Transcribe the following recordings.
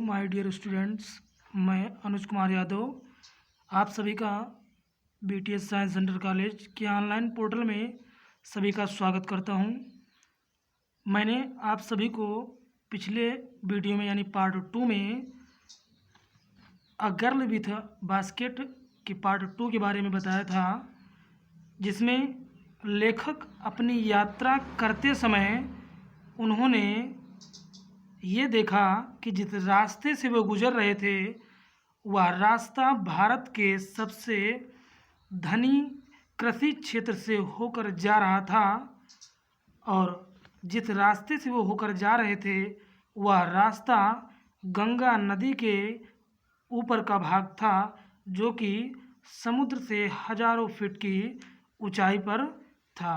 My dear students. मैं अनुज कुमार यादव आप सभी का बीटीएस साइंस सेंटर कॉलेज के ऑनलाइन पोर्टल में सभी का स्वागत करता हूं। मैंने आप सभी को पिछले वीडियो में यानी पार्ट 2 में अ गर्ल विथ बास्केट के पार्ट 2 के बारे में बताया था, जिसमें लेखक अपनी यात्रा करते समय उन्होंने ये देखा कि जिस रास्ते से वो गुजर रहे थे वह रास्ता भारत के सबसे धनी कृषि क्षेत्र से होकर जा रहा था, और जिस रास्ते से वो होकर जा रहे थे वह रास्ता गंगा नदी के ऊपर का भाग था, जो कि समुद्र से हजारों फीट की ऊंचाई पर था।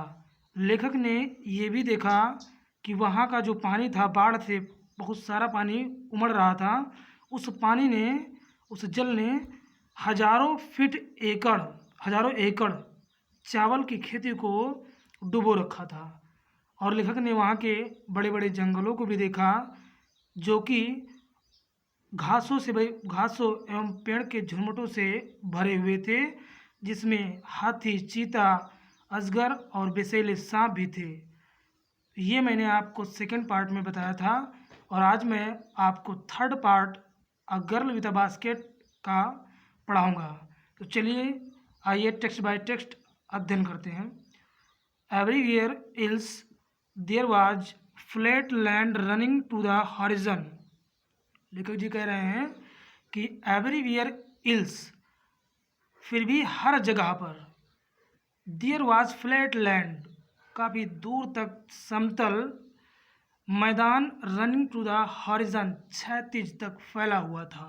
लेखक ने ये भी देखा कि वहाँ का जो पानी था, बाढ़ से बहुत सारा पानी उमड़ रहा था। उस जल ने हजारों एकड़ चावल की खेती को डुबो रखा था। और लेखक ने वहाँ के बड़े बड़े जंगलों को भी देखा, जो कि घासों एवं पेड़ के झुरमुटों से भरे हुए थे, जिसमें हाथी, चीता, अजगर और विषैले सांप भी थे। ये मैंने आपको सेकंड पार्ट में बताया था, और आज मैं आपको third part a girl with a basket का पढ़ाऊँगा। तो चलिए आइए टेक्स्ट बाय टेक्स्ट अध्ययन करते हैं। Everywhere else there was flat land running to the horizon. लेखक जी कह रहे हैं कि एवरीवेयर एल्स, फिर भी हर जगह पर, देयर वाज फ्लैट लैंड, काफ़ी दूर तक समतल मैदान, रनिंग टू द हॉरिजन, क्षैतिज तक फैला हुआ था।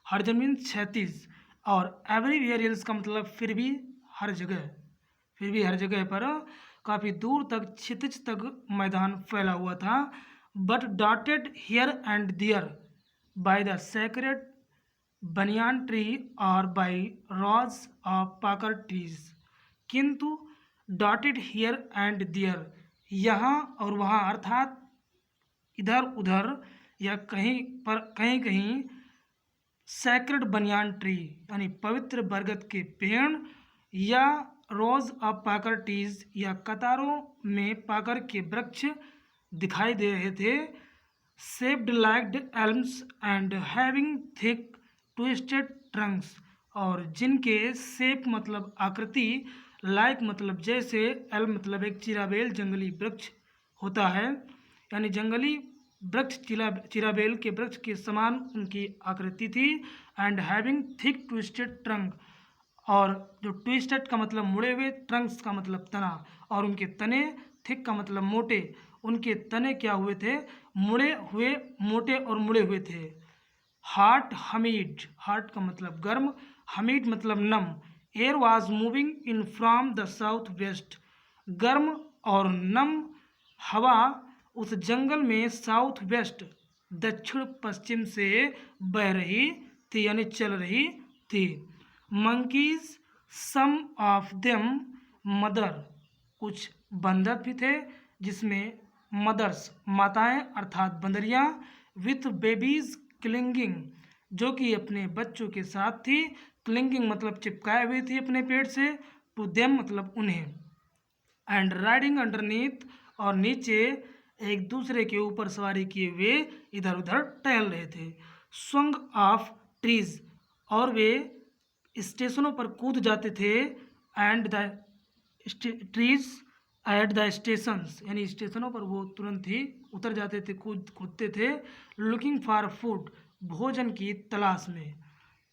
हॉरिजन मीन क्षैतिज, और एवरीवेयर एल्स का मतलब फिर भी हर जगह पर काफ़ी दूर तक, क्षितिज तक मैदान फैला हुआ था। But dotted here and there by the sacred banyan tree और by rows of pakar trees. किंतु डॉटेड हियर एंड दियर, यहाँ और वहाँ अर्थात इधर उधर या कहीं सैक्रेड बनियान ट्री यानी पवित्र बरगद के पेड़, या रोज ऑफ पाकर ट्रीज या कतारों में पाकर के वृक्ष दिखाई दे रहे थे। Shaped like elms and having thick twisted Trunks, और जिनके शेप मतलब आकृति, लाइक मतलब जैसे, एल्म मतलब एक चिराबेल जंगली वृक्ष होता है, यानी जंगली वृक्ष चिराबेल के वृक्ष के समान उनकी आकृति थी। And having thick twisted trunk, और जो ट्विस्टेड का मतलब मुड़े हुए, ट्रंक्स का मतलब तना, और उनके तने, थिक का मतलब मोटे, उनके तने क्या हुए थे, मुड़े हुए, मोटे और मुड़े हुए थे। हार्ट हमीड, हार्ट का मतलब गर्म, हमीड मतलब नम। Air was moving in from the south west, गर्म और नम हवा उस जंगल में साउथ वेस्ट, दक्षिण पश्चिम से बह रही थी, यानी चल रही थी। Monkeys, some of them mother, कुछ बंदर भी थे, जिसमें मदर्स माताएं अर्थात बंदरियां, विथ बेबीज क्लिंगिंग, जो कि अपने बच्चों के साथ थी। क्लिंगिंग मतलब चिपकाए हुई थी अपने पेट से, टू देम मतलब उन्हें। एंड राइडिंग अंडरनीथ, और नीचे एक दूसरे के ऊपर सवारी किए हुए इधर उधर टहल रहे थे। स्वंग ऑफ ट्रीज, और वे स्टेशनों पर कूद जाते थे। And the trees at the stations, यानी स्टेशनों पर वो तुरंत ही उतर जाते थे, कूदते थे। लुकिंग फॉर फूड, भोजन की तलाश में।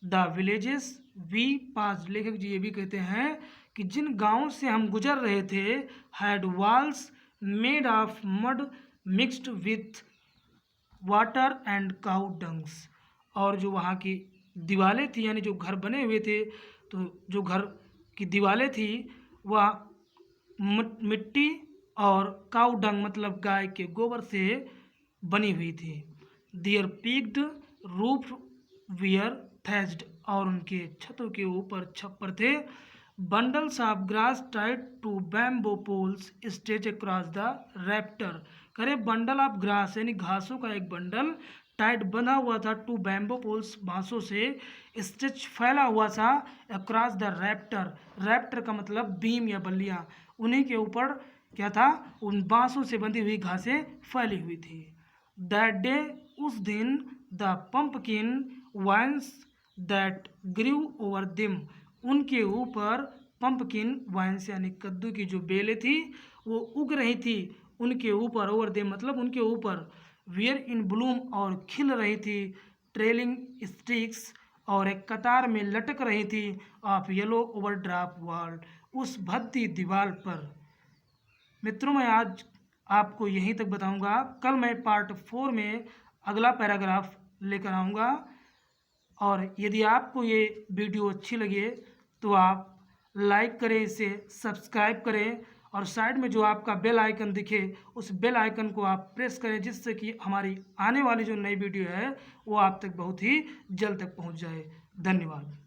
द विलेजेस वी पास, लेखक जी ये भी कहते हैं कि जिन गांवों से हम गुजर रहे थे, had walls made of mud mixed with water and cow dungs, और जो वहाँ की दीवारें थी, यानी जो घर बने हुए थे, तो जो घर की दीवारें थी वह मिट्टी और काउ डंग मतलब गाय के गोबर से बनी हुई थी। Their peaked roof were thatched, और उनके छतों के ऊपर छप्पर थे। Bundles of grass tied to bamboo poles stretch across the rafter, करे बंडल ऑफ ग्रास यानी घासों का एक बंडल टाइट बंधा हुआ था टू बैम्बो पोल्स, बांसों से, स्टिच फैला हुआ था अक्रॉस द रैप्टर, रैप्टर का मतलब बीम या बल्लियाँ, उन्हीं के ऊपर क्या था, उन बांसों से बंधी हुई घासें फैली हुई थी। दैट डे, उस दिन, the pumpkin vines that grew over them, उनके ऊपर पंपकिन वाइन्स यानी कद्दू की जो बेलें थी वो उग रही थी उनके ऊपर, ओवर दिम मतलब उनके ऊपर, वियर इन ब्लूम और खिल रही थी, ट्रेलिंग स्टिक्स और एक कतार में लटक रही थी, of yellow over drop wall, उस भद्दी दीवार पर। मित्रों, मैं आज आपको यहीं तक बताऊंगा। कल मैं पार्ट 4 में अगला पैराग्राफ लेकर आऊँगा। और यदि आपको ये वीडियो अच्छी लगे तो आप लाइक करें, इसे सब्सक्राइब करें और साइड में जो आपका बेल आइकन दिखे उस बेल आइकन को आप प्रेस करें, जिससे कि हमारी आने वाली जो नई वीडियो है वो आप तक बहुत ही जल्द तक पहुंच जाए। धन्यवाद।